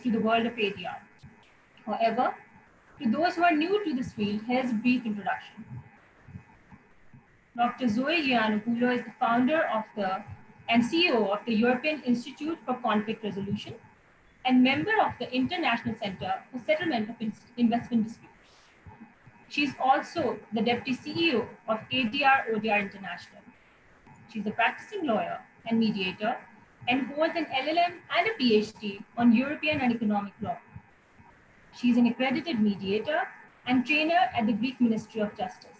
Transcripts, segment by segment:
to the world of ADR. However, to those who are new to this field, here's a brief introduction. Dr. Zoe Giannopoulou is the founder of and CEO of the European Institute for Conflict Resolution and member of the International Center for Settlement of Investment Disputes. She is also the Deputy CEO of ADR ODR International. She's a practicing lawyer and mediator and holds an LLM and a PhD on European and economic law. She's an accredited mediator and trainer at the Greek Ministry of Justice.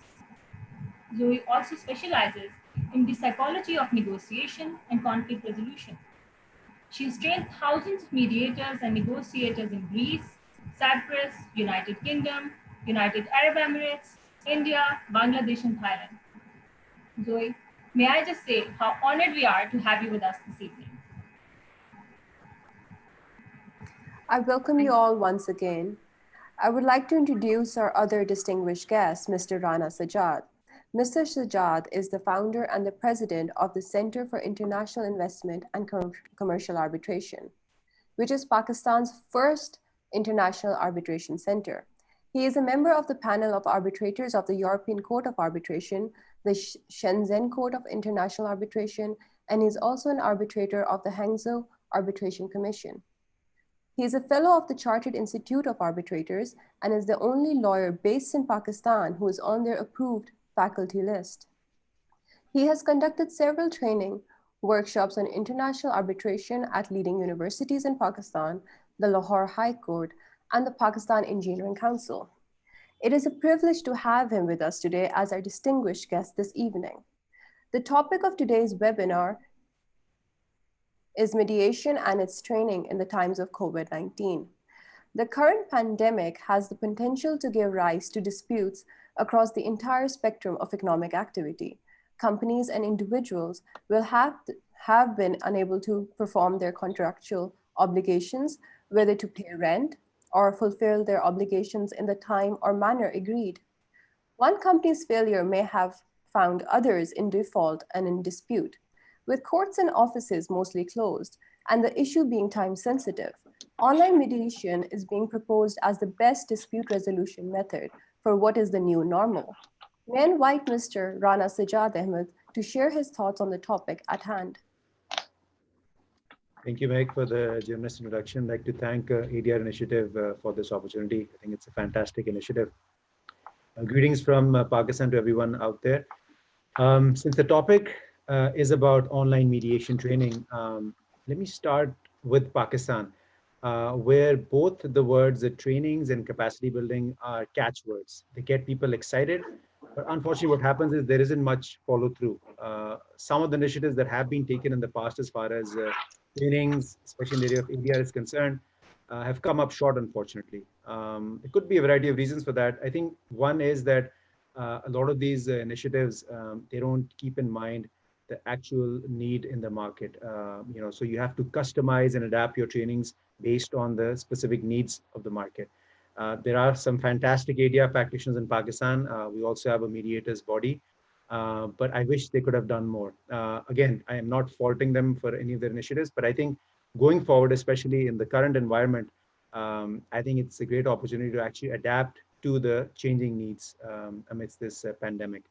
Zoe also specializes in the psychology of negotiation and conflict resolution. She has trained thousands of mediators and negotiators in Greece, Cyprus, United Kingdom, United Arab Emirates, India, Bangladesh, and Thailand. Zoe, may I just say how honored we are to have you with us this evening. I welcome you all once again. I would like to introduce our other distinguished guest, Mr. Rana Sajjad. Mr. Sajjad is the founder and the president of the Center for International Investment and Commercial Arbitration, which is Pakistan's first international arbitration center. He is a member of the panel of arbitrators of the European Court of Arbitration, the Shenzhen Court of International Arbitration, and is also an arbitrator of the Hangzhou Arbitration Commission. He is a fellow of the Chartered Institute of Arbitrators and is the only lawyer based in Pakistan who is on their approved faculty list. He has conducted several training workshops on international arbitration at leading universities in Pakistan, the Lahore High Court, and the Pakistan Engineering Council. It is a privilege to have him with us today as our distinguished guest this evening. The topic of today's webinar is mediation and its training in the times of COVID-19. The current pandemic has the potential to give rise to disputes across the entire spectrum of economic activity. Companies and individuals will have been unable to perform their contractual obligations, whether to pay rent or fulfill their obligations in the time or manner agreed. One company's failure may have found others in default and in dispute. With courts and offices mostly closed and the issue being time sensitive, online mediation is being proposed as the best dispute resolution method for what is the new normal. May I invite Mr. Rana Sajjad Ahmed to share his thoughts on the topic at hand. Thank you, Meg, for the generous introduction. I'd like to thank ADR Initiative for this opportunity. I think it's a fantastic initiative. Greetings from Pakistan to everyone out there. Since the topic is about online mediation training, let me start with Pakistan, where both the words trainings and capacity building are catchwords. They get people excited, but unfortunately what happens is there isn't much follow through. Some of the initiatives that have been taken in the past as far as trainings, especially in the area of ADR is concerned, have come up short, unfortunately. It could be a variety of reasons for that. I think one is that a lot of these initiatives, they don't keep in mind the actual need in the market. So you have to customize and adapt your trainings based on the specific needs of the market. There are some fantastic ADR practitioners in Pakistan. We also have a mediators body, but I wish they could have done more. Again, I am not faulting them for any of their initiatives, but I think going forward, especially in the current environment, I think it's a great opportunity to actually adapt to the changing needs amidst this pandemic.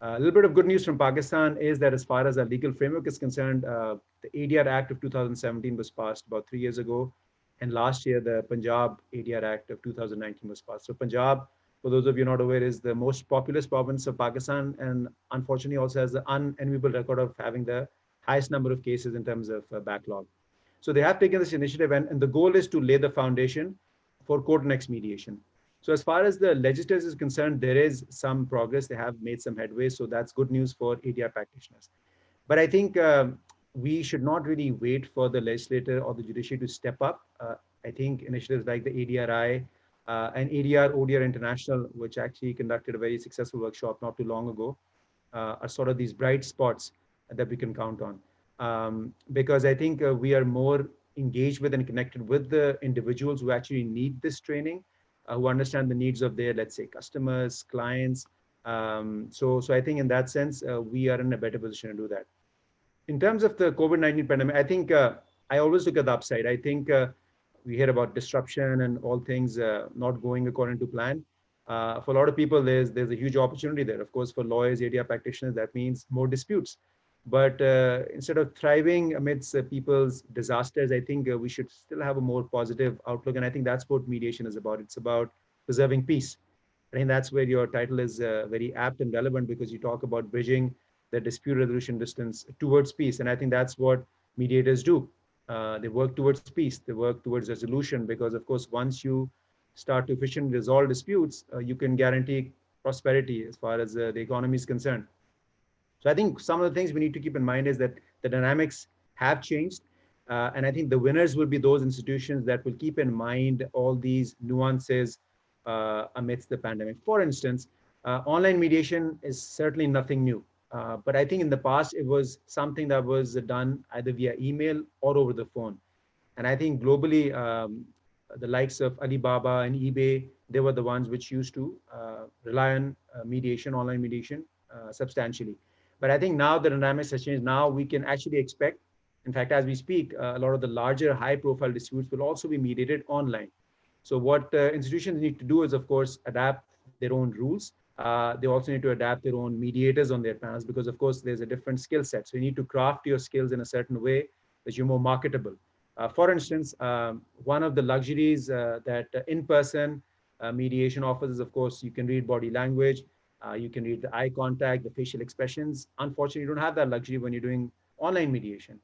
A little bit of good news from Pakistan is that as far as our legal framework is concerned, the ADR Act of 2017 was passed about 3 years ago. And last year, the Punjab ADR Act of 2019 was passed. So Punjab, for those of you not aware, is the most populous province of Pakistan and unfortunately also has the unenviable record of having the highest number of cases in terms of backlog. So they have taken this initiative and the goal is to lay the foundation for court next mediation. So as far as the legislators is concerned, there is some progress. They have made some headway. So that's good news for ADR practitioners. But I think we should not really wait for the legislator or the judiciary to step up. I think initiatives like the ADRI and ADR ODR International, which actually conducted a very successful workshop not too long ago, are sort of these bright spots that we can count on. Because I think we are more engaged with and connected with the individuals who actually need this training, who understand the needs of their, let's say, customers, clients. So I think in that sense, we are in a better position to do that. In terms of the COVID-19 pandemic, I think I always look at the upside. I think we hear about disruption and all things not going according to plan. For a lot of people, there's a huge opportunity there. Of course, for lawyers, ADR practitioners, that means more disputes. But instead of thriving amidst people's disasters, I think we should still have a more positive outlook. And I think that's what mediation is about. It's about preserving peace. I think that's where your title is very apt and relevant, because you talk about bridging the dispute resolution distance towards peace. And I think that's what mediators do. They work towards peace, they work towards resolution, because of course, once you start to efficiently resolve disputes, you can guarantee prosperity as far as the economy is concerned. So I think some of the things we need to keep in mind is that the dynamics have changed. And I think the winners will be those institutions that will keep in mind all these nuances amidst the pandemic. For instance, online mediation is certainly nothing new. But I think in the past, it was something that was done either via email or over the phone. And I think globally, the likes of Alibaba and eBay, they were the ones which used to rely on mediation, online mediation, substantially. But I think now the dynamics has changed. Now we can actually expect, in fact, as we speak, a lot of the larger high profile disputes will also be mediated online. So what institutions need to do is, of course, adapt their own rules. They also need to adapt their own mediators on their panels, because, of course, there's a different skill set. So you need to craft your skills in a certain way that you're more marketable. For instance, one of the luxuries that in-person mediation offers is, of course, you can read body language, you can read the eye contact, the facial expressions. Unfortunately, you don't have that luxury when you're doing online mediation.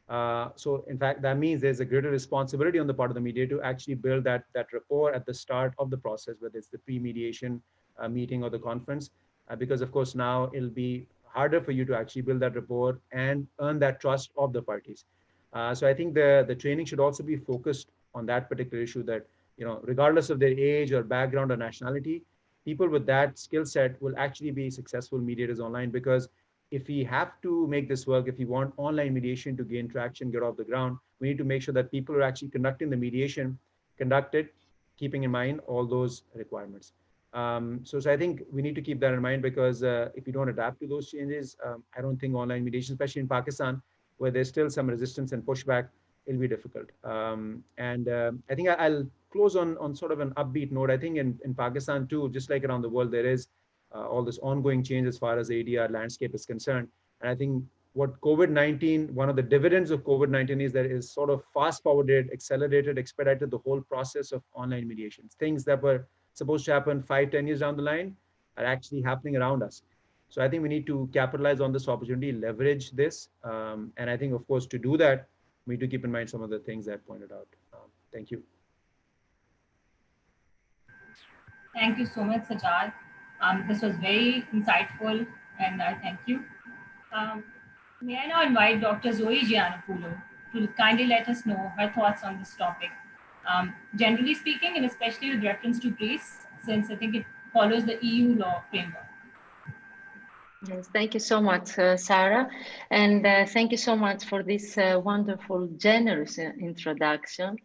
So in fact, that means there's a greater responsibility on the part of the mediator to actually build that rapport at the start of the process, whether it's the pre-mediation meeting or the conference, because of course now it'll be harder for you to actually build that rapport and earn that trust of the parties. So I think the training should also be focused on that particular issue, that, you know, regardless of their age or background or nationality, people with that skill set will actually be successful mediators online. Because if we have to make this work, if we want online mediation to gain traction, get off the ground, we need to make sure that people who are actually conducting the mediation conduct it, keeping in mind all those requirements. So I think we need to keep that in mind, because if we don't adapt to those changes, I don't think online mediation, especially in Pakistan, where there's still some resistance and pushback, it'll be difficult. I think I'll close on sort of an upbeat note. I think in Pakistan too, just like around the world, there is all this ongoing change as far as the ADR landscape is concerned. And I think what COVID-19, one of the dividends of COVID-19 is that it sort of fast forwarded, accelerated, expedited the whole process of online mediations. Things that were supposed to happen 5-10 years down the line are actually happening around us. So I think we need to capitalize on this opportunity, leverage this. And I think, of course, to do that, we need to keep in mind some of the things that I pointed out. Thank you. Thank you so much, Sajad. This was very insightful, and I thank you. May I now invite Dr. Zoe Gianopoulos to kindly let us know her thoughts on this topic. Generally speaking, and especially with reference to Greece, since I think it follows the EU law framework. Yes, thank you so much, Sarah. And thank you so much for this wonderful, generous introduction.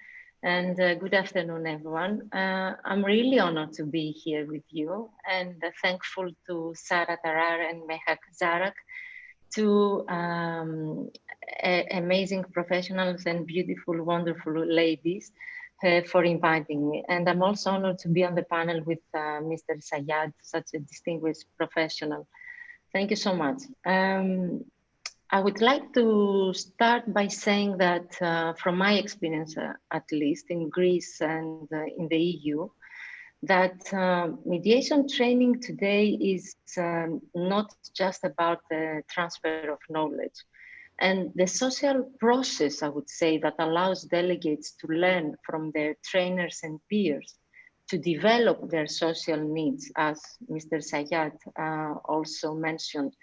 And good afternoon, everyone. I'm really honored to be here with you, and thankful to Sarah Tarar and Mehak Zarak, two amazing professionals and beautiful, wonderful ladies, for inviting me. And I'm also honored to be on the panel with Mr. Sayad, such a distinguished professional. Thank you so much. I would like to start by saying that from my experience, at least in Greece and in the EU, that mediation training today is not just about the transfer of knowledge. And the social process, I would say, that allows delegates to learn from their trainers and peers, to develop their social needs, as Mr. Sayad also mentioned,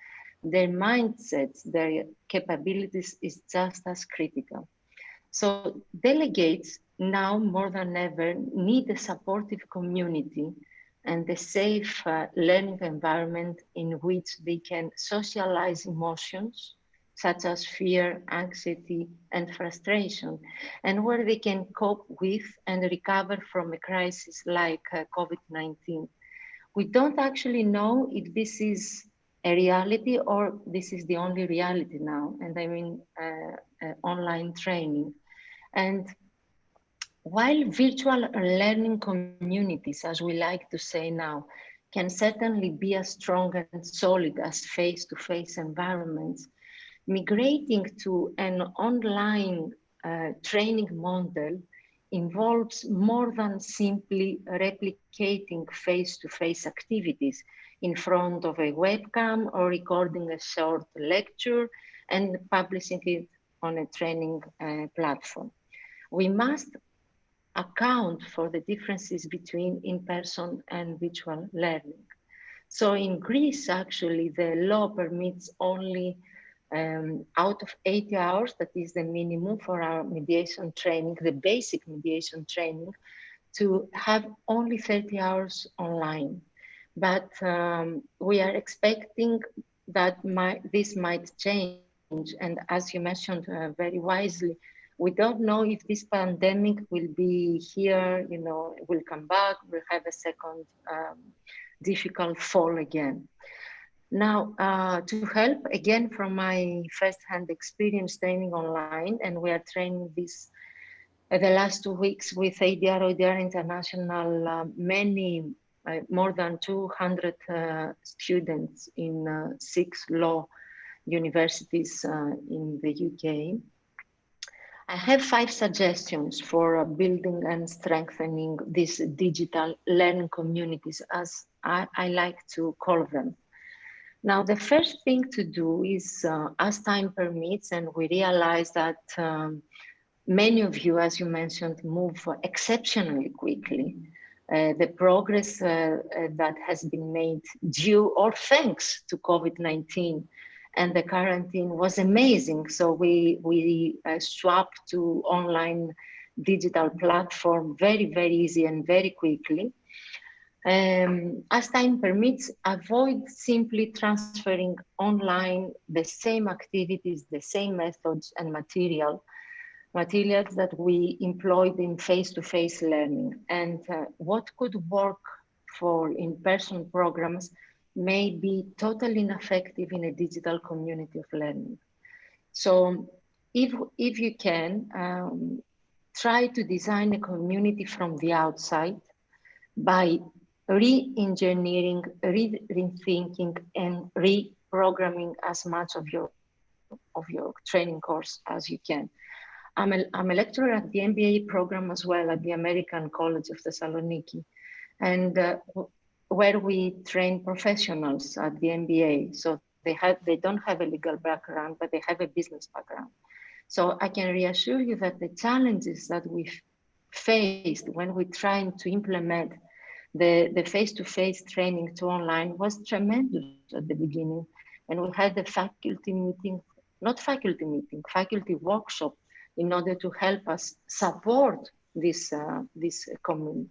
their mindsets, their capabilities is just as critical. So delegates now more than ever need a supportive community and a safe learning environment in which they can socialize emotions, such as fear, anxiety, and frustration, and where they can cope with and recover from a crisis like COVID-19. We don't actually know if this is a reality or this is the only reality now, and I mean online training. And While virtual learning communities, as we like to say now, can certainly be as strong and solid as face-to-face environments, migrating to an online training model involves more than simply replicating face-to-face activities in front of a webcam or recording a short lecture and publishing it on a training platform. We must account for the differences between in-person and virtual learning. So in Greece, actually, the law permits only out of 80 hours, that is the minimum for our mediation training, the basic mediation training, to have only 30 hours online. But we are expecting that this might change. And as you mentioned very wisely, we don't know if this pandemic will be here, will come back, we'll have a second difficult fall again. Now, to help, again, from my first-hand experience training online, and we are training this the last 2 weeks with ADR, ODR International, more than 200 students in 6 law universities in the UK. I have 5 suggestions for building and strengthening these digital learning communities, as I like to call them. Now, the first thing to do is, as time permits, and we realize that many of you, as you mentioned, move exceptionally quickly. The progress that has been made due or thanks to COVID-19 and the quarantine was amazing. So we swapped to online digital platform very, very easy and very quickly. As time permits, avoid simply transferring online the same activities, the same methods and materials that we employed in face-to-face learning. And what could work for in-person programs may be totally ineffective in a digital community of learning. So if you can, try to design a community from the outside by re-engineering, rethinking, and reprogramming as much of your training course as you can. I'm a lecturer at the MBA program as well at the American College of Thessaloniki, and where we train professionals at the MBA. So they don't have a legal background, but they have a business background. So I can reassure you that the challenges that we've faced when we're trying to implement the face-to-face training to online was tremendous at the beginning. And we had the faculty workshop in order to help us support this community.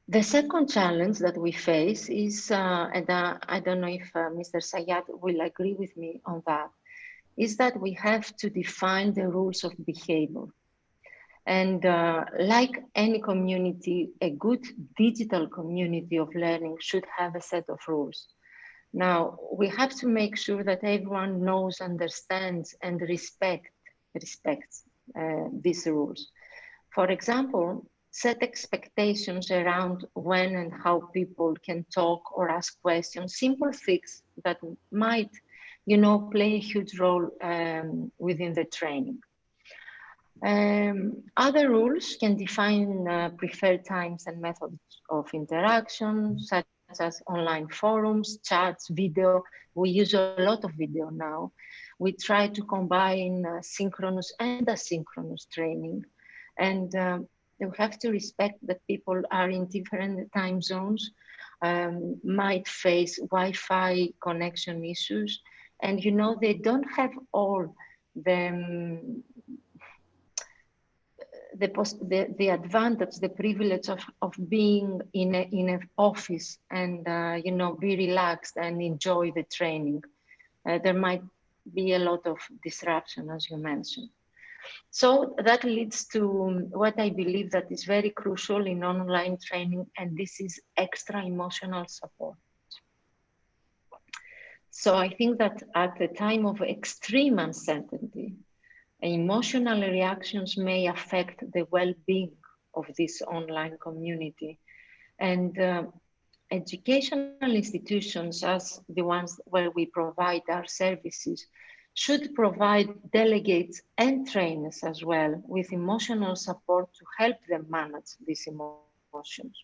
The second challenge that we face is, and I don't know if Mr. Sayad will agree with me on that, is that we have to define the rules of behavior. And like any community, a good digital community of learning should have a set of rules. Now, we have to make sure that everyone knows, understands, and respects these rules. For example, set expectations around when and how people can talk or ask questions, simple things that might, play a huge role within the training. Other rules can define preferred times and methods of interaction, such as online forums, chats, video. We use a lot of video now. We try to combine synchronous and asynchronous training. And we have to respect that people are in different time zones, might face Wi-Fi connection issues. And they don't have all the advantage, the privilege of being in an office and be relaxed and enjoy the training. There might be a lot of disruption, as you mentioned. So that leads to what I believe that is very crucial in online training, and this is extra emotional support. So I think that at the time of extreme uncertainty, Emotional reactions may affect the well-being of this online community. And educational institutions, as the ones where we provide our services, should provide delegates and trainers as well with emotional support to help them manage these emotions.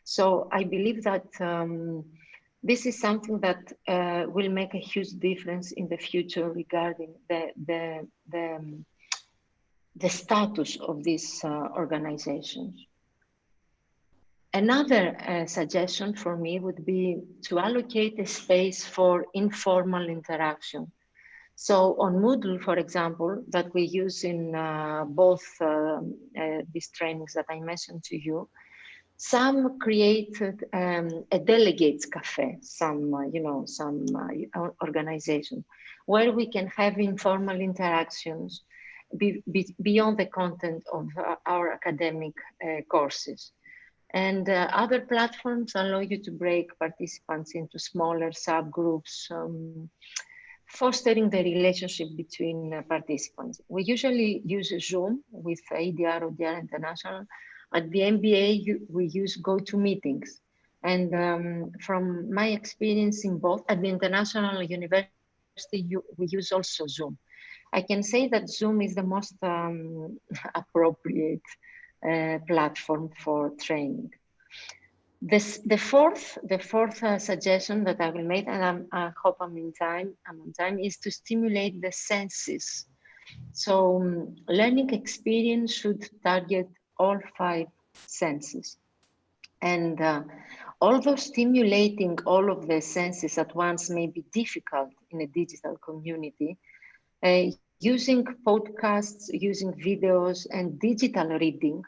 So I believe that this is something that will make a huge difference in the future regarding the status of these organizations. Another suggestion for me would be to allocate a space for informal interaction. So on Moodle, for example, that we use in both these trainings that I mentioned to you, some created a delegates cafe, some organization where we can have informal interactions beyond the content of our academic courses. And other platforms allow you to break participants into smaller subgroups, fostering the relationship between participants. We usually use Zoom with ADR ODR International. At the MBA, we use GoToMeetings. And from my experience in both, at the International University, we use also Zoom. I can say that Zoom is the most appropriate platform for training. The fourth suggestion that I will make, and I hope I'm on time, is to stimulate the senses. So learning experience should target all 5 senses. And although stimulating all of the senses at once may be difficult in a digital community, using podcasts, using videos, and digital reading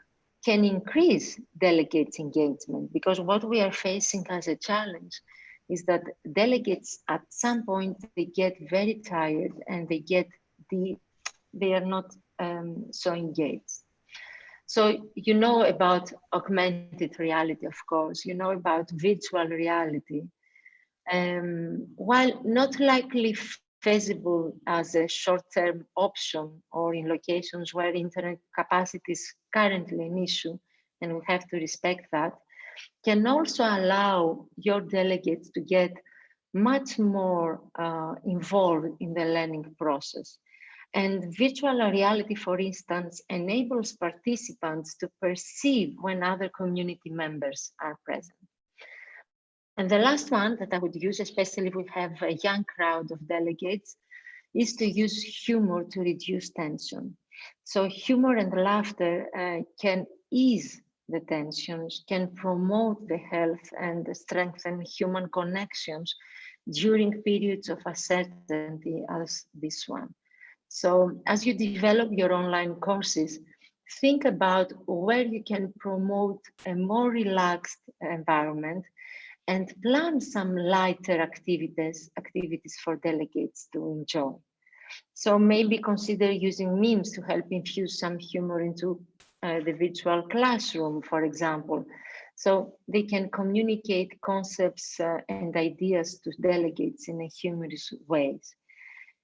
can increase delegates' engagement, because what we are facing as a challenge is that delegates at some point they get very tired and they are not so engaged. So you know about augmented reality, of course, you know about virtual reality. While not likely feasible as a short-term option or in locations where internet capacity is currently an issue, and we have to respect that, can also allow your delegates to get much more involved in the learning process. And virtual reality, for instance, enables participants to perceive when other community members are present. And the last one that I would use, especially if we have a young crowd of delegates, is to use humor to reduce tension. So humor and laughter can ease the tensions, can promote the health and strengthen human connections during periods of uncertainty as this one. So as you develop your online courses, think about where you can promote a more relaxed environment and plan some lighter activities for delegates to enjoy. So maybe consider using memes to help infuse some humor into the virtual classroom, for example, so they can communicate concepts and ideas to delegates in a humorous ways.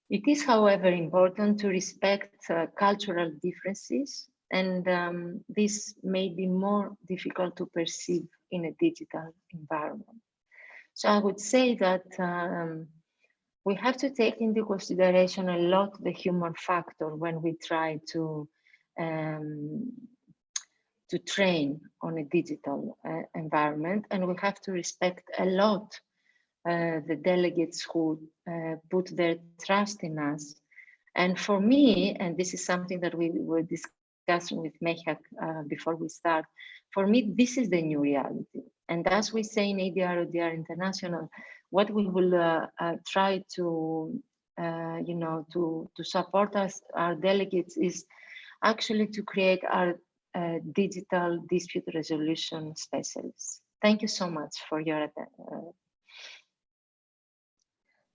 It is, however, important to respect cultural differences, and this may be more difficult to perceive in a digital environment. So I would say that we have to take into consideration a lot the human factor when we try to train on a digital environment, and we have to respect a lot the delegates who put their trust in us. And for me, and this is something that we were discussing with Mehak before we start, for me, this is the new reality. And as we say in ADR ODR International, what we will try to, to support us, our delegates, is actually to create our digital dispute resolution specialists. Thank you so much for your attention.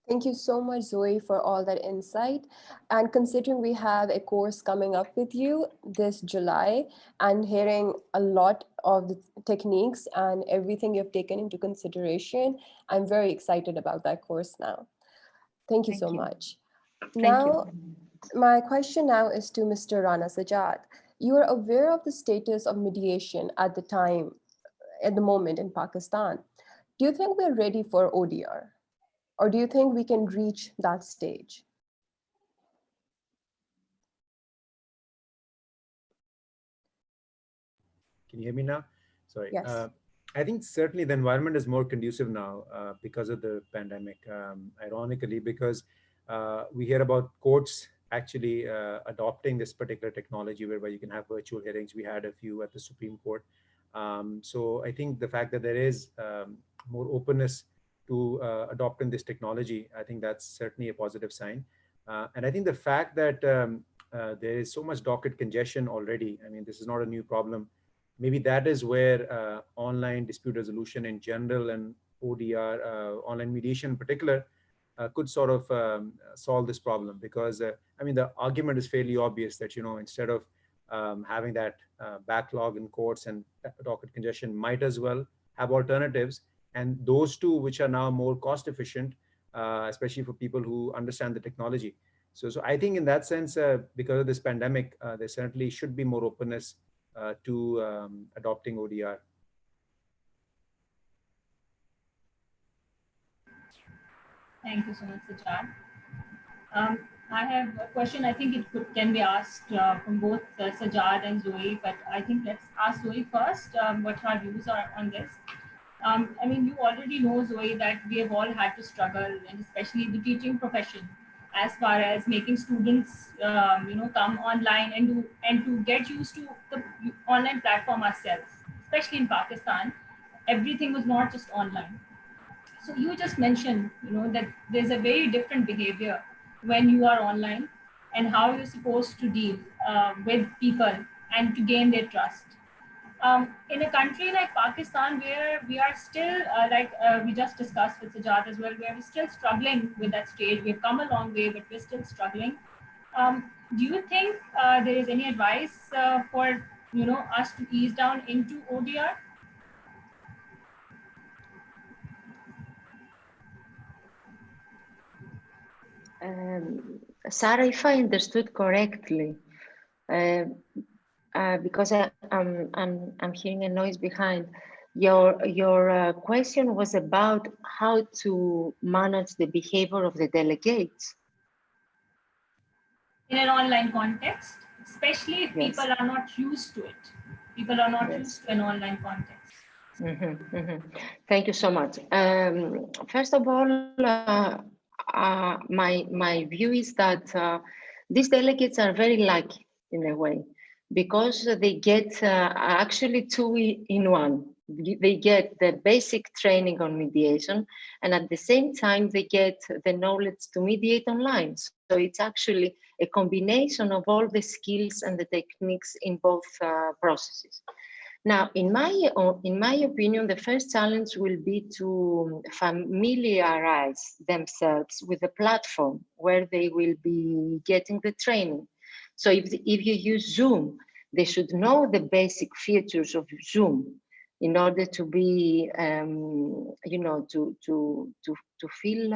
Thank you so much, Zoe, for all that insight. And considering we have a course coming up with you this July, and hearing a lot of the techniques and everything you've taken into consideration, I'm very excited about that course now. Thank you so much. Thank you. My question now is to Mr. Rana Sajad. You are aware of the status of mediation at the moment in Pakistan. Do you think we're ready for ODR? Or do you think we can reach that stage? Can you hear me now? Sorry. Yes. I think certainly the environment is more conducive now because of the pandemic. Ironically, because we hear about courts actually adopting this particular technology whereby you can have virtual hearings. We had a few at the Supreme Court. So I think the fact that there is more openness to adopting this technology, I think that's certainly a positive sign. And I think the fact that there is so much docket congestion already, I mean, this is not a new problem. Maybe that is where online dispute resolution in general and ODR, online mediation in particular, could sort of solve this problem. Because I mean, the argument is fairly obvious that, you know, instead of having that backlog in courts and docket congestion, might as well have alternatives. And those two, which are now more cost efficient, especially for people who understand the technology. So I think in that sense, because of this pandemic, there certainly should be more openness to adopting ODR. Thank you so much, Sajad. I have a question. I think can be asked from both Sajad and Zoe, but I think let's ask Zoe first what her views are on this. I mean, you already know, Zoe, that we have all had to struggle, and especially the teaching profession, as far as making students, come online and to get used to the online platform ourselves. Especially in Pakistan, everything was not just online. So you just mentioned, that there's a very different behavior when you are online and how you're supposed to deal with people and to gain their trust. In a country like Pakistan, where we are still, we just discussed with Sajad as well, where we're still struggling with that stage. We've come a long way, but we're still struggling. Do you think there is any advice for us to ease down into ODR? Sarah, if I understood correctly, because I'm hearing a noise behind. Your question was about how to manage the behavior of the delegates. In an online context, especially if Yes. people are not used to it. People are not Yes. used to an online context. Thank you so much. First of all, my view is that these delegates are very lucky in a way, because they get actually two in one. They get the basic training on mediation, and at the same time they get the knowledge to mediate online. So it's actually a combination of all the skills and the techniques in both processes. Now, in my opinion, the first challenge will be to familiarize themselves with the platform where they will be getting the training. So if you use Zoom, they should know the basic features of Zoom in order to be, to feel,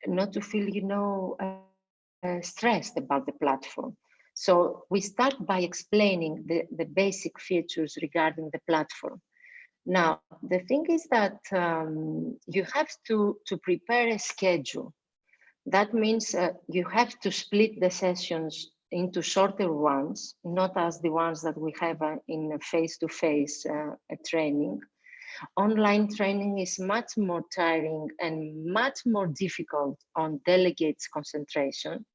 not to feel, stressed about the platform. So we start by explaining the basic features regarding the platform. Now, the thing is that you have to prepare a schedule. That means you have to split the sessions into shorter ones, not as the ones that we have in face-to-face training. Online training is much more tiring and much more difficult on delegates' concentration.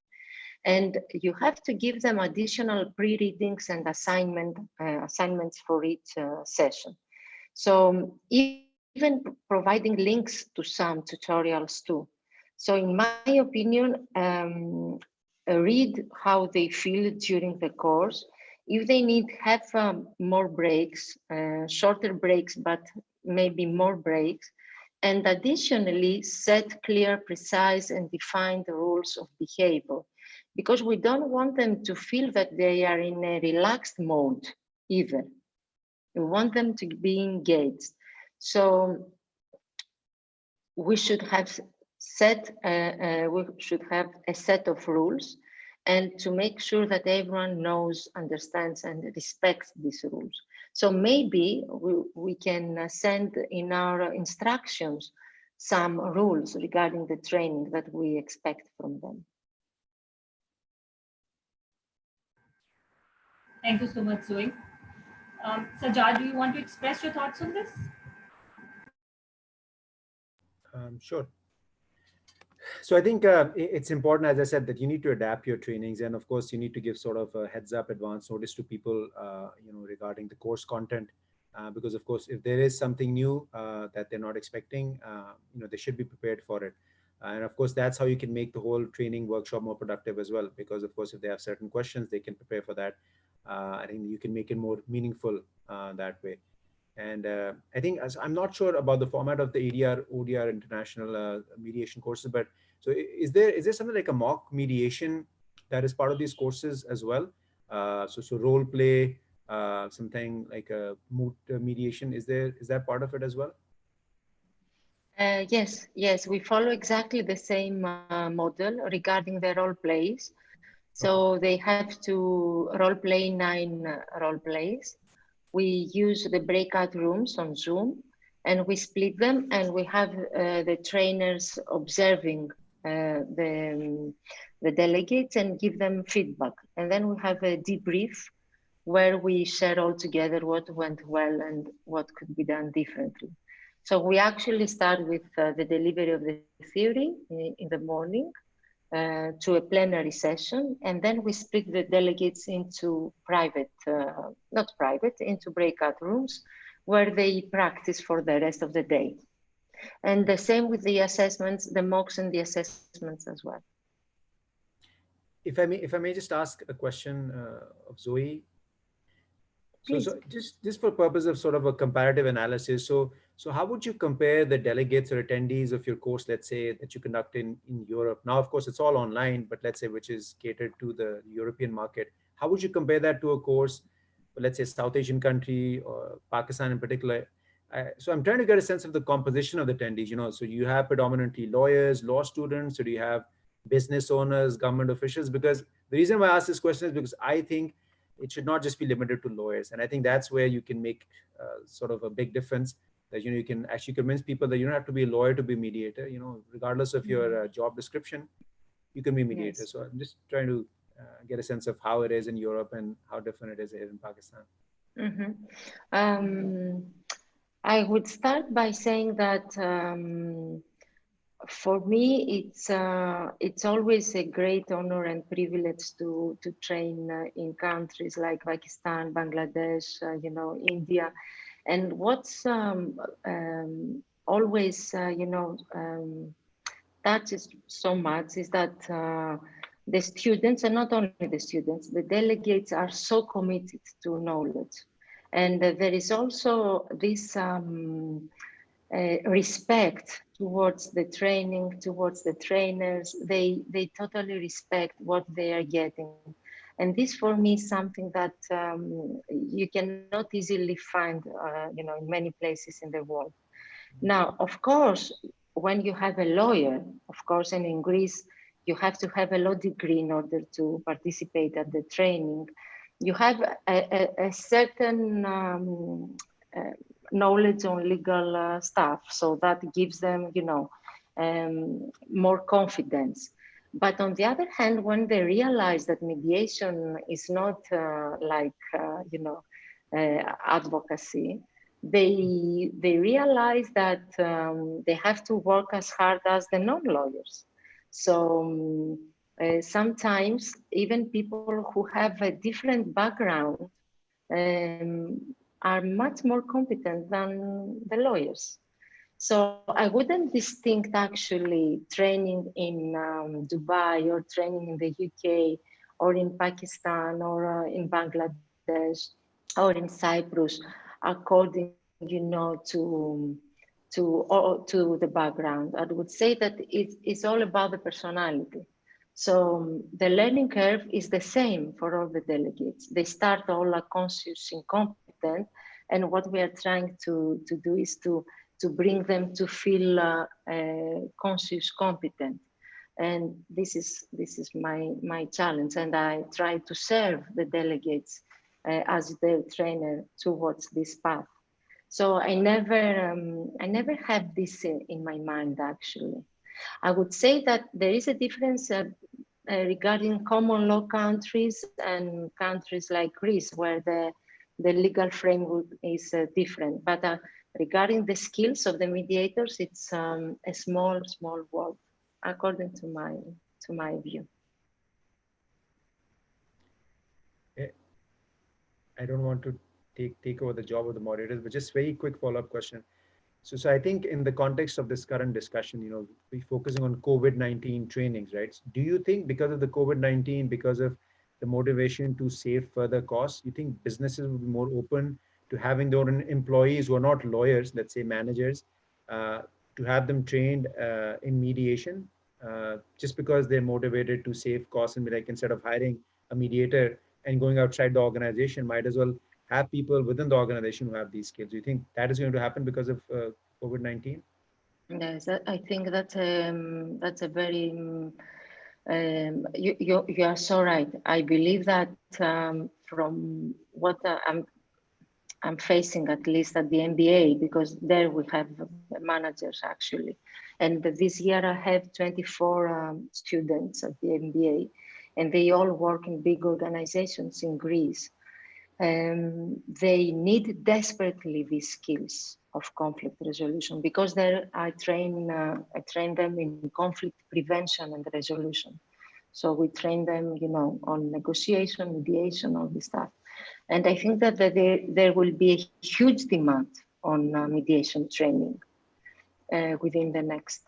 And you have to give them additional pre-readings and assignments for each session. So even providing links to some tutorials too. So in my opinion, read how they feel during the course. If they need have more breaks, shorter breaks, but maybe more breaks. And additionally, set clear, precise, and defined rules of behavior, because we don't want them to feel that they are in a relaxed mode either. We want them to be engaged. So we should have we should have a set of rules, and to make sure that everyone knows, understands, and respects these rules. So maybe we can send in our instructions some rules regarding the training that we expect from them. Thank you so much, Zoe. Sajjad, do you want to express your thoughts on this? Sure. So I think it's important, as I said, that you need to adapt your trainings, and of course, you need to give sort of a heads up, advance notice to people, regarding the course content, because of course, if there is something new that they're not expecting, they should be prepared for it. And of course, that's how you can make the whole training workshop more productive as well, because of course, if they have certain questions, they can prepare for that. I think you can make it more meaningful that way. And I think, as I'm not sure about the format of the ADR, ODR international mediation courses, but so is there something like a mock mediation that is part of these courses as well? So role play, something like a moot mediation, is that part of it as well? Yes, we follow exactly the same model regarding the role plays. So they have to role play 9 role plays. We use the breakout rooms on Zoom, and we split them, and we have the trainers observing the delegates and give them feedback. And then we have a debrief where we share all together what went well and what could be done differently. So we actually start with the delivery of the theory in the morning to a plenary session, and then we split the delegates into into breakout rooms where they practice for the rest of the day. And the same with the assessments, the mocks and the assessments as well. If I may just ask a question of Zoe. So just for purpose of sort of a comparative analysis, so how would you compare the delegates or attendees of your course, let's say, that you conduct in Europe? Now, of course, it's all online, but let's say which is catered to the European market. How would you compare that to a course, let's say, South Asian country or Pakistan in particular? So I'm trying to get a sense of the composition of the attendees. So you have predominantly lawyers, law students, or do you have business owners, government officials? Because the reason why I ask this question is because I think it should not just be limited to lawyers. And I think that's where you can make sort of a big difference, that, you can actually convince people that you don't have to be a lawyer to be a mediator, regardless of your job description, you can be a mediator. Yes. So I'm just trying to get a sense of how it is in Europe and how different it is here in Pakistan. I would start by saying that for me, it's always a great honor and privilege to train in countries like Pakistan, Bangladesh, India, and what's always touches so much is that the students, and not only the students, the delegates are so committed to knowledge, and there is also this respect towards the training, towards the trainers. They totally respect what they are getting. And this for me is something that you cannot easily find in many places in the world. Now, of course, when you have a lawyer, of course, and in Greece, you have to have a law degree in order to participate at the training. You have a certain knowledge on legal stuff, so that gives them, more confidence. But on the other hand, when they realize that mediation is not advocacy, they realize that they have to work as hard as the non-lawyers. So sometimes even people who have a different background are much more competent than the lawyers. So I wouldn't distinct actually training in Dubai or training in the UK or in Pakistan or in Bangladesh or in Cyprus according, to the background. I would say that it's all about the personality. So the learning curve is the same for all the delegates. They start all conscious, incompetent, and what we are trying to do is to to bring them to feel conscious, competent. And this is my challenge, and I try to serve the delegates as their trainer towards this path. So I never had this in my mind, actually. I would say that there is a difference regarding common law countries and countries like Greece, where the legal framework is different. But regarding the skills of the mediators, it's a small world, according to my view. I don't want to take over the job of the moderators, but just very quick follow-up question. So I think in the context of this current discussion, we're focusing on COVID-19 trainings, right? So do you think because of the COVID-19, because of the motivation to save further costs, you think businesses will be more open to having their own employees who are not lawyers, let's say managers, to have them trained in mediation, just because they're motivated to save costs and be like, instead of hiring a mediator and going outside the organization, might as well have people within the organization who have these skills. Do you think that is going to happen because of COVID-19? Yes, I think that's a very you are so right. I believe that from what I'm facing, at least at the MBA, because there we have managers actually, and this year I have 24 students at the MBA, and they all work in big organizations in Greece. They need desperately these skills of conflict resolution, because I train them in conflict prevention and resolution. So we train them, on negotiation, mediation, all this stuff. And I think that there will be a huge demand on mediation training within the next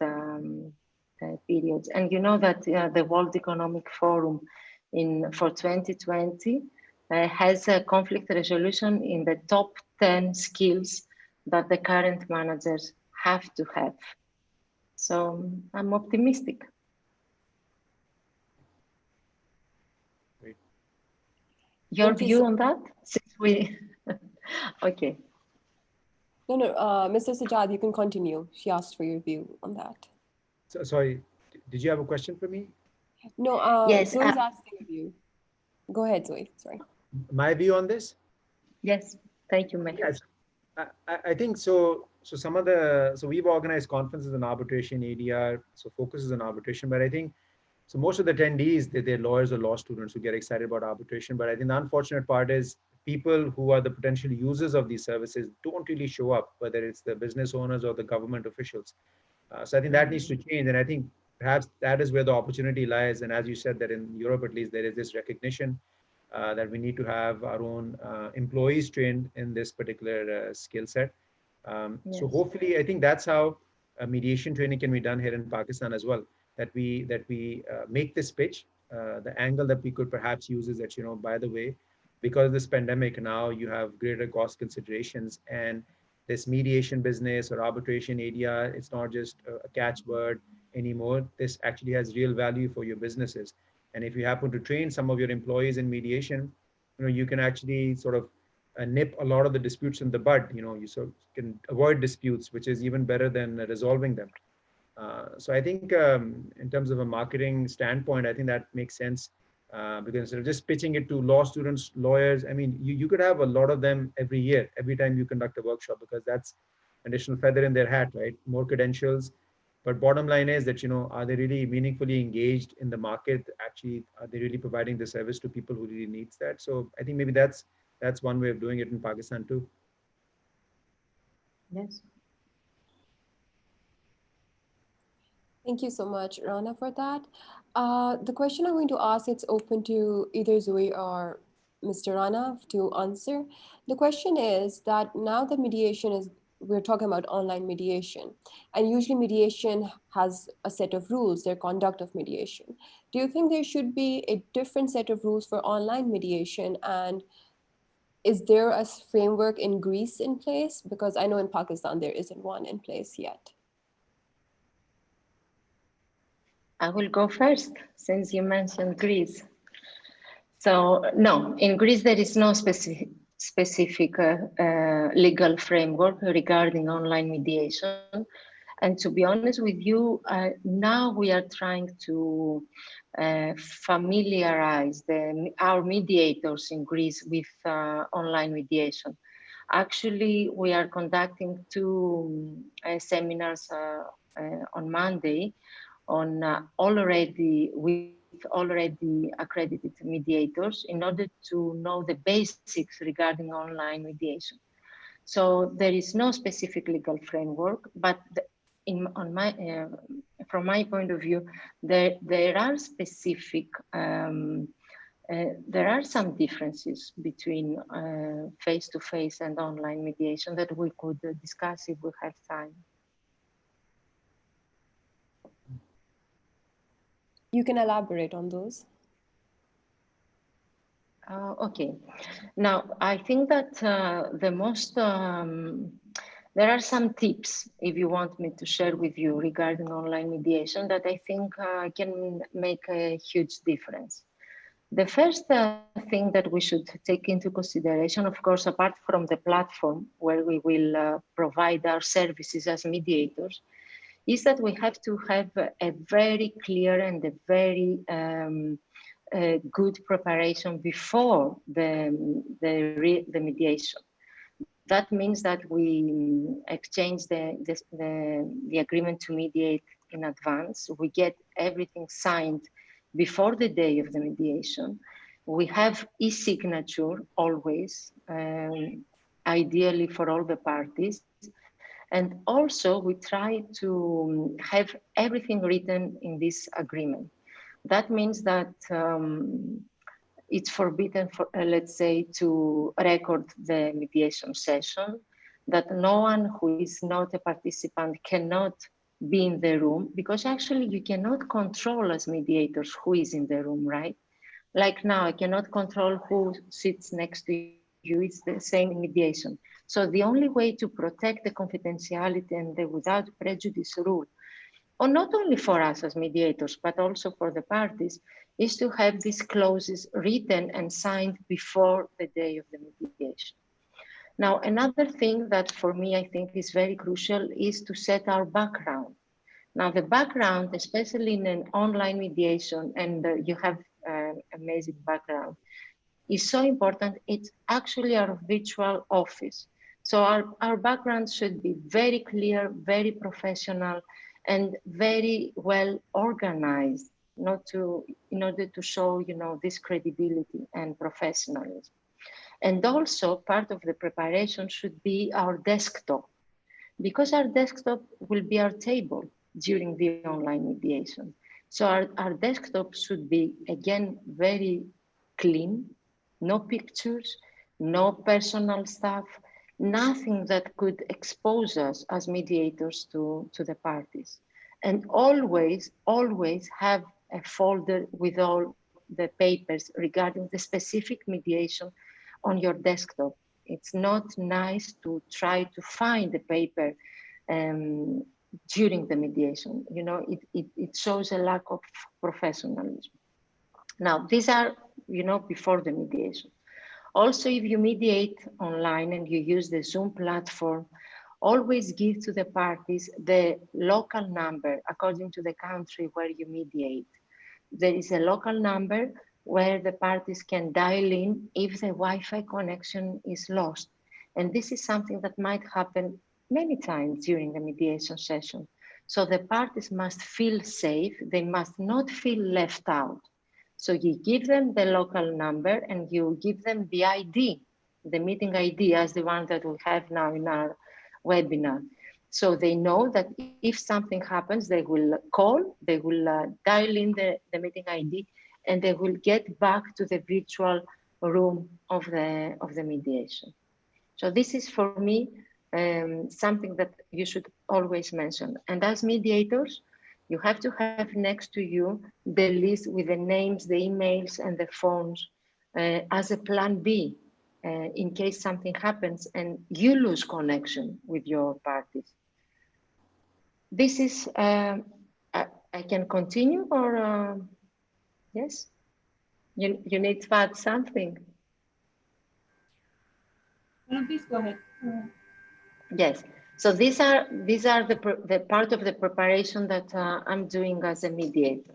periods. And you know that the World Economic Forum for 2020 has a conflict resolution in the top 10 skills that the current managers have to have. So I'm optimistic. Great. Your view on that? Since we, okay. No, Mr. Sajjad, you can continue. She asked for your view on that. So, sorry, did you have a question for me? No, yes, Zoe's asking of you. Go ahead, Zoe, sorry. My view on this? Yes, thank you, Mike. Yes, I think so. So we've organized conferences on arbitration, ADR, so focuses on arbitration, but I think, so most of the attendees, they're lawyers or law students who get excited about arbitration. But I think the unfortunate part is people who are the potential users of these services don't really show up, whether it's the business owners or the government officials. So I think that needs to change. And I think perhaps that is where the opportunity lies. And as you said, that in Europe, at least, there is this recognition that we need to have our own employees trained in this particular skill set. Yes. So hopefully, I think that's how mediation training can be done here in Pakistan as well. That we make this pitch. The angle that we could perhaps use is that, by the way, because of this pandemic now, you have greater cost considerations, and this mediation business or arbitration ADR, it's not just a catchword anymore. This actually has real value for your businesses. And if you happen to train some of your employees in mediation, you can actually sort of nip a lot of the disputes in the bud. You sort of can avoid disputes, which is even better than resolving them. So I think in terms of a marketing standpoint, I think that makes sense because instead of just pitching it to law students, lawyers, I mean, you could have a lot of them every year, every time you conduct a workshop, because that's additional feather in their hat, right? More credentials. But bottom line is that, are they really meaningfully engaged in the market? Actually, are they really providing the service to people who really needs that? So I think maybe that's one way of doing it in Pakistan too. Yes. Thank you so much, Rana, for that. The question I'm going to ask, it's open to either Zoe or Mr. Rana to answer. The question is that now the mediation is, we're talking about online mediation, and usually mediation has a set of rules, their conduct of mediation. Do you think there should be a different set of rules for online mediation? And is there a framework in Greece in place? Because I know in Pakistan, there isn't one in place yet. I will go first, since you mentioned Greece. So no, in Greece, there is no specific legal framework regarding online mediation. And to be honest with you, now we are trying to familiarize our mediators in Greece with online mediation. Actually, we are conducting two seminars on Monday on already accredited mediators in order to know the basics regarding online mediation. So there is no specific legal framework, but from my point of view, there are specific there are some differences between face-to-face and online mediation that we could discuss if we have time. You can elaborate on those. Okay. Now, I think that there are some tips, if you want me to share with you regarding online mediation, that I think can make a huge difference. The first thing that we should take into consideration, of course, apart from the platform where we will provide our services as mediators, is that we have to have a very clear and a very good preparation before the mediation. That means that we exchange the agreement to mediate in advance. We get everything signed before the day of the mediation. We have e-signature always, ideally for all the parties. And also we try to have everything written in this agreement. That means that it's forbidden for, let's say, to record the mediation session, that no one who is not a participant cannot be in the room, because actually you cannot control as mediators who is in the room, right? Like now, I cannot control who sits next to you. It's the same in mediation. So the only way to protect the confidentiality and the without prejudice rule, or not only for us as mediators, but also for the parties, is to have these clauses written and signed before the day of the mediation. Now, another thing that for me, I think is very crucial is to set our background. Now, the background, especially in an online mediation, and you have amazing background, is so important. It's actually our virtual office. So our background should be very clear, very professional, and very well organized, in order to show, this credibility and professionalism. And also part of the preparation should be our desktop, because our desktop will be our table during the online mediation. So our desktop should be, again, very clean, no pictures, no personal stuff, nothing that could expose us as mediators to the parties. And always, always have a folder with all the papers regarding the specific mediation on your desktop. It's not nice to try to find the paper during the mediation. It shows a lack of professionalism. Now, these are, before the mediation. Also, if you mediate online and you use the Zoom platform, always give to the parties the local number according to the country where you mediate. There is a local number where the parties can dial in if the Wi-Fi connection is lost. And this is something that might happen many times during the mediation session. So the parties must feel safe. They must not feel left out. So you give them the local number and you give them the ID, the meeting ID, as the one that we have now in our webinar. So they know that if something happens, they will call, they will dial in the meeting ID, and they will get back to the virtual room of the mediation. So this is for me something that you should always mention. And as mediators, you have to have next to you the list with the names, the emails, and the phones as a plan B in case something happens and you lose connection with your parties. This is, I can continue or yes? You need to add something? Please go ahead. Yes. So these are the part of the preparation that I'm doing as a mediator.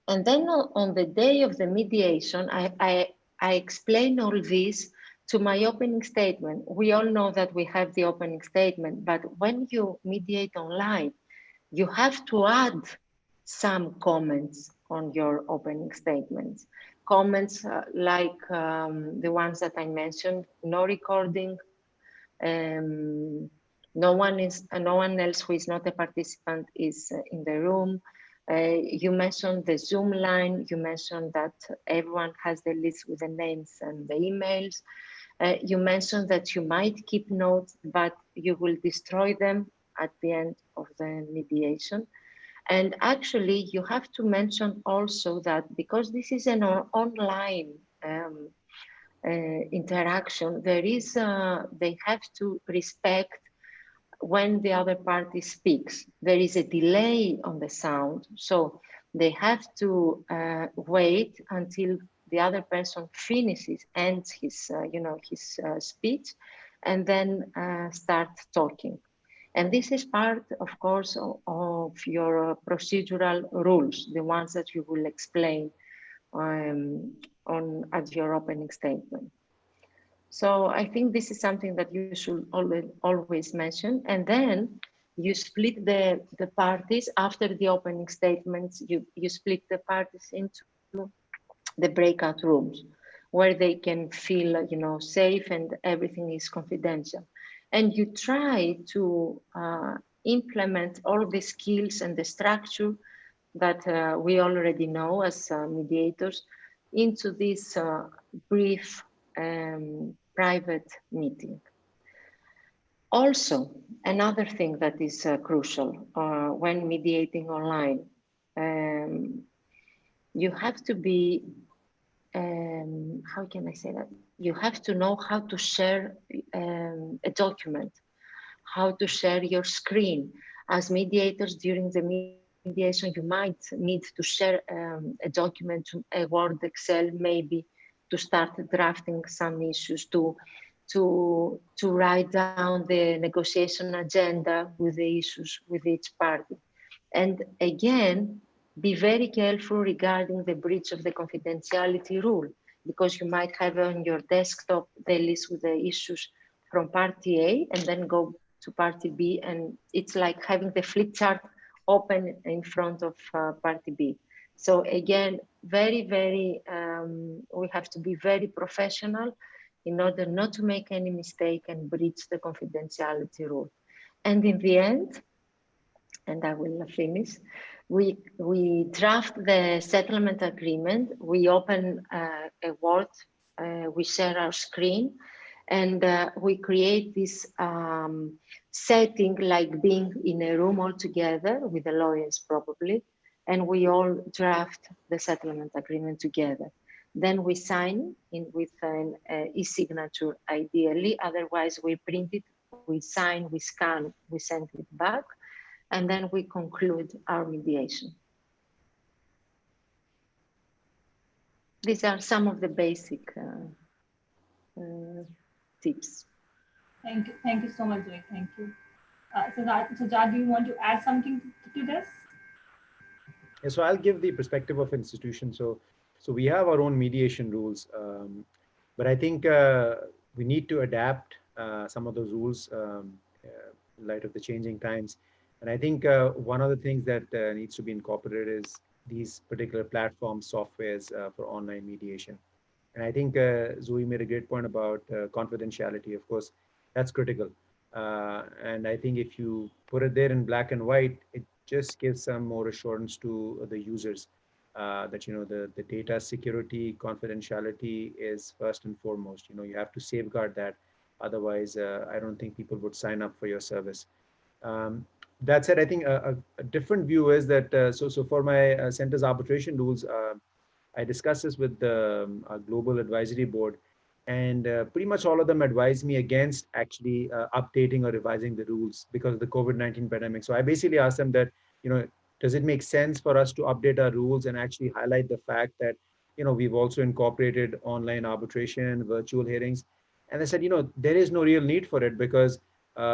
And then on the day of the mediation, I explain all this to my opening statement. We all know that we have the opening statement, but when you mediate online, you have to add some comments on your opening statements. Comments like the ones that I mentioned: no recording, no one else who is not a participant is in the room. You mentioned the Zoom line. You mentioned that everyone has the list with the names and the emails. You mentioned that you might keep notes, but you will destroy them at the end of the mediation. And actually, you have to mention also that because this is an online interaction, they have to respect when the other party speaks. There is a delay on the sound, so they have to wait until the other person ends his speech, and then start talking. And this is part, of course, of your procedural rules, the ones that you will explain at your opening statement. So I think this is something that you should always mention. And then you split the parties after the opening statements. You split the parties into the breakout rooms where they can feel, safe and everything is confidential. And you try to implement all the skills and the structure that we already know as mediators into this brief private meeting. Also, another thing that is crucial when mediating online, you have to be, how can I say that? You have to know how to share a document, how to share your screen. As mediators during the mediation, you might need to share a document, a Word, Excel, maybe, to start drafting some issues, to write down the negotiation agenda with the issues with each party. And again, be very careful regarding the breach of the confidentiality rule, because you might have on your desktop the list with the issues from party A and then go to party B, and it's like having the flip chart open in front of party B. So again, we have to be very professional in order not to make any mistake and breach the confidentiality rule. And in the end, and I will finish, we draft the settlement agreement, we open a Word, we share our screen, and we create this setting like being in a room all together with the lawyers probably, and we all draft the settlement agreement together. Then we sign in with an e-signature ideally, otherwise we print it, we sign, we scan, we send it back, and then we conclude our mediation. These are some of the basic tips. Thank you so much, Zoe. Thank you. Sajjad, do you want to add something to this? Yeah, so I'll give the perspective of institution. So we have our own mediation rules, but I think we need to adapt some of those rules in light of the changing times. And I think one of the things that needs to be incorporated is these particular platforms, softwares for online mediation. And I think Zoe made a great point about confidentiality. Of course, that's critical. And I think if you put it there in black and white, it just gives some more assurance to the users that, the data security, confidentiality is first and foremost. You have to safeguard that. Otherwise, I don't think people would sign up for your service. That said, I think a different view is that, so for my center's arbitration rules, I discussed this with the Global Advisory Board, and pretty much all of them advised me against actually updating or revising the rules because of the COVID-19 pandemic. So I basically asked them that, does it make sense for us to update our rules and actually highlight the fact that, we've also incorporated online arbitration, virtual hearings, And they said, there is no real need for it because,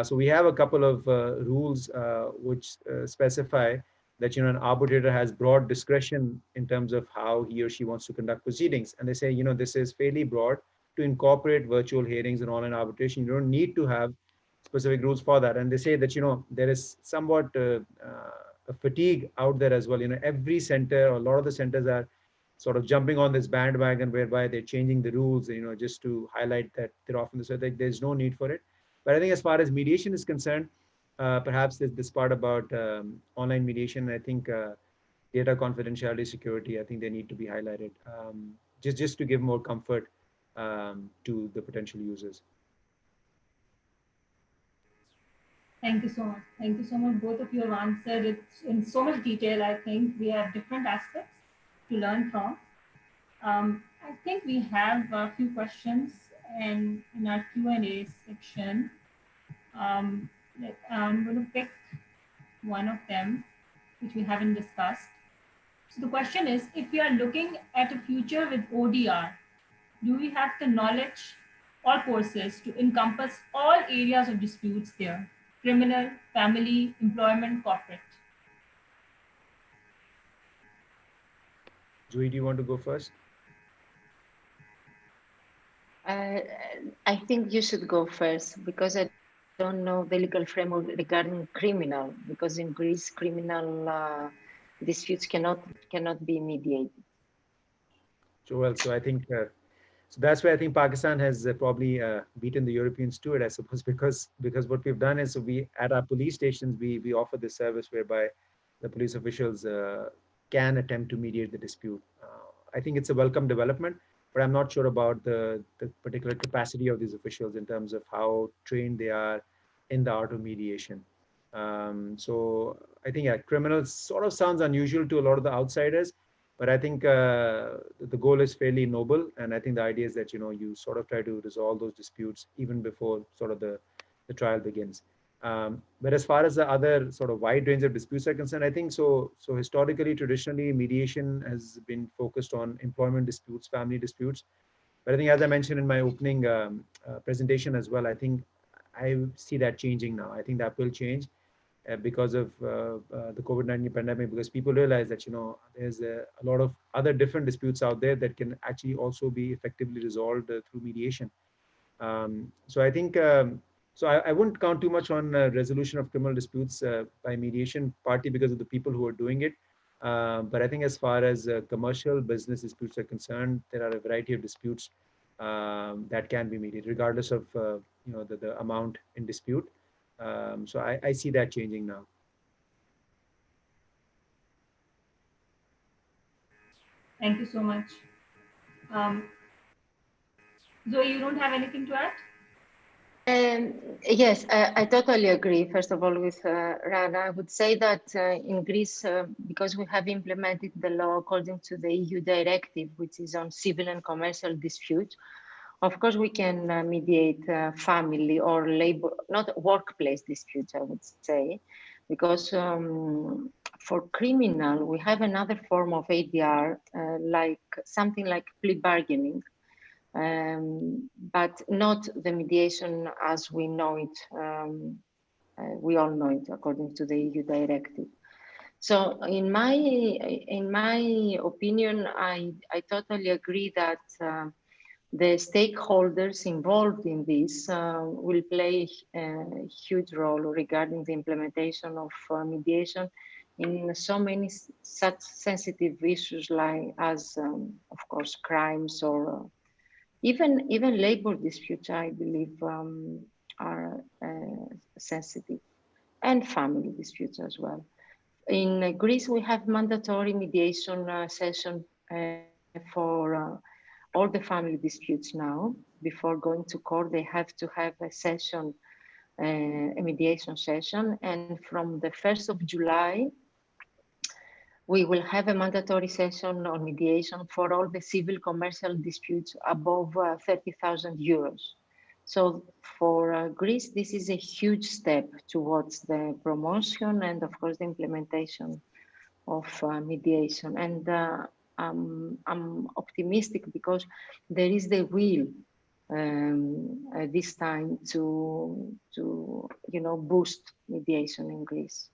so we have a couple of rules which specify that, an arbitrator has broad discretion in terms of how he or she wants to conduct proceedings. And they say, this is fairly broad to incorporate virtual hearings and online arbitration. You don't need to have specific rules for that. And they say that, there is somewhat a fatigue out there as well. Every center or a lot of the centers are sort of jumping on this bandwagon whereby they're changing the rules, just to highlight that they're often so that there's no need for it. But I think as far as mediation is concerned, perhaps this part about online mediation, I think data confidentiality, security, I think they need to be highlighted, just to give more comfort to the potential users. Thank you so much. Thank you so much. Both of you have answered it in so much detail. I think we have different aspects to learn from. I think we have a few questions in our Q&A section. I'm going to pick one of them, which we haven't discussed. So the question is, if we are looking at a future with ODR, do we have the knowledge or courses to encompass all areas of disputes there? Criminal, family, employment, corporate. Zoe, do you want to go first? I think you should go first because I don't know the legal framework regarding criminal, because in Greece, criminal disputes cannot be mediated. Joel, so I think so that's why I think Pakistan has probably beaten the Europeans to it, I suppose, because what we've done is we at our police stations we offer this service whereby the police officials can attempt to mediate the dispute. I think it's a welcome development, but I'm not sure about the particular capacity of these officials in terms of how trained they are in the art of mediation. So I think criminals sort of sounds unusual to a lot of the outsiders. But I think the goal is fairly noble, and I think the idea is that you sort of try to resolve those disputes even before sort of the trial begins. But as far as the other sort of wide range of disputes are concerned, I think so historically, traditionally, mediation has been focused on employment disputes, family disputes. But I think, as I mentioned in my opening presentation as well, I think I see that changing now. I think that will change because of the COVID-19 pandemic, because people realize that there's a lot of other different disputes out there that can actually also be effectively resolved through mediation. So I think so I wouldn't count too much on resolution of criminal disputes by mediation, partly because of the people who are doing it. But I think as far as commercial business disputes are concerned, there are a variety of disputes that can be mediated, regardless of the amount in dispute. So I see that changing now. Thank you so much. Zoe, you don't have anything to add? Yes, I totally agree. First of all, with Rana, I would say that in Greece, because we have implemented the law according to the EU directive, which is on civil and commercial disputes, of course, we can mediate family or labor, not workplace disputes, I would say, because for criminal, we have another form of ADR, like something like plea bargaining. But not the mediation as we know it. We all know it according to the EU directive. So in my opinion, I totally agree that the stakeholders involved in this will play a huge role regarding the implementation of mediation in so many such sensitive issues like as, of course, crimes or even labor disputes, I believe, are sensitive, and family disputes as well. In Greece, we have mandatory mediation session for all the family disputes now. Before going to court, they have to have a session, a mediation session. And from the 1st of July, we will have a mandatory session on mediation for all the civil commercial disputes above 30,000 euros. So for Greece, this is a huge step towards the promotion and of course the implementation of mediation. And I'm optimistic because there is the will this time to boost mediation in Greece.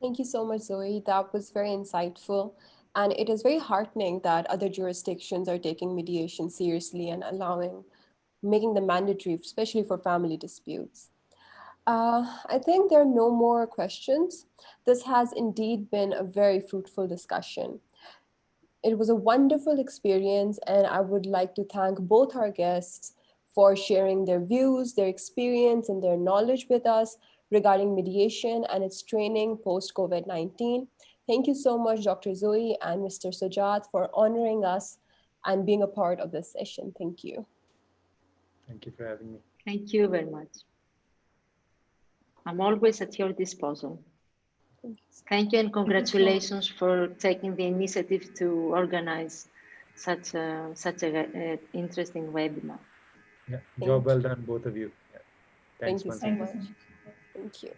Thank you so much, Zoe. That was very insightful. And it is very heartening that other jurisdictions are taking mediation seriously and making them mandatory, especially for family disputes. I think there are no more questions. This has indeed been a very fruitful discussion. It was a wonderful experience, and I would like to thank both our guests for sharing their views, their experience, and their knowledge with us regarding mediation and its training post-COVID-19. Thank you so much, Dr. Zoe and Mr. Sajjad, for honoring us and being a part of this session. Thank you. Thank you for having me. Thank you very much. I'm always at your disposal. Thank you and congratulations for taking the initiative to organize such a interesting webinar. Yeah, job well done, both of you. Yeah. Thanks Thank you once so again. much. Thank you.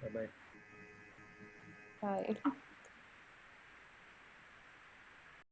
Bye-bye. Bye.